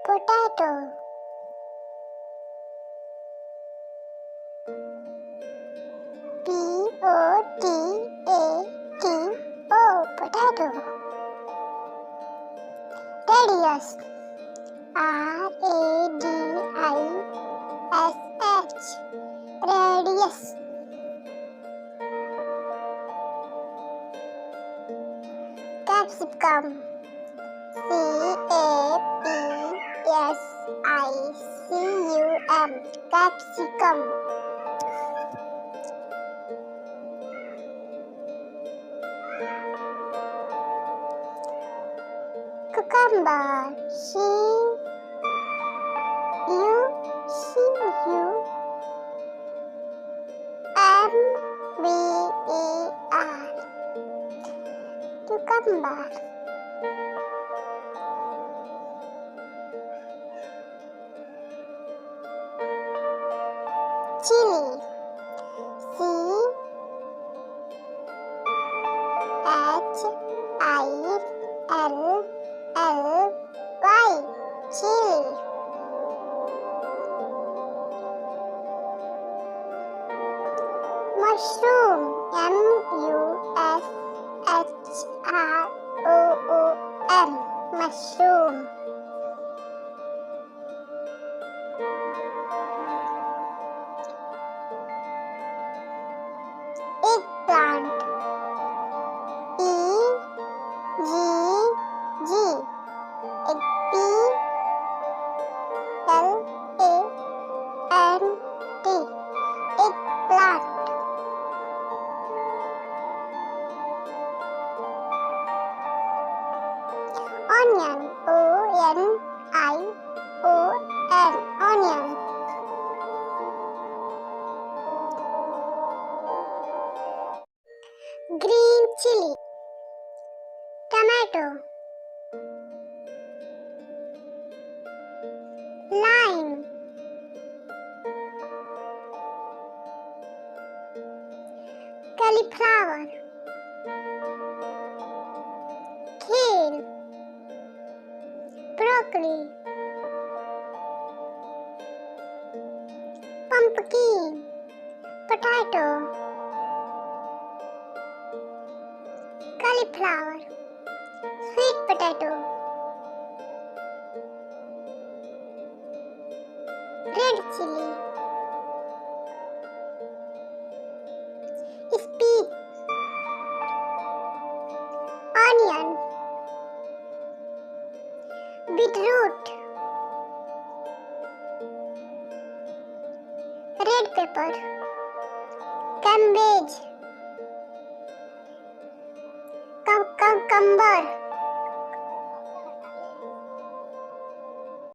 potato, Potato, potato. Radius, Radish, radius. Capsicum, Capsicum, capsicum. Cucumber, Cucumber. Chili, Chilly, chili. Mushroom, Mushroom, mushroom. Eggplant, eggplant. Onion, onion. Green chili, tomato, lime, cauliflower, kale, broccoli, pumpkin, potato, cauliflower, sweet potato, red chili, peas, onion, beetroot, red pepper, cabbage, cucumber.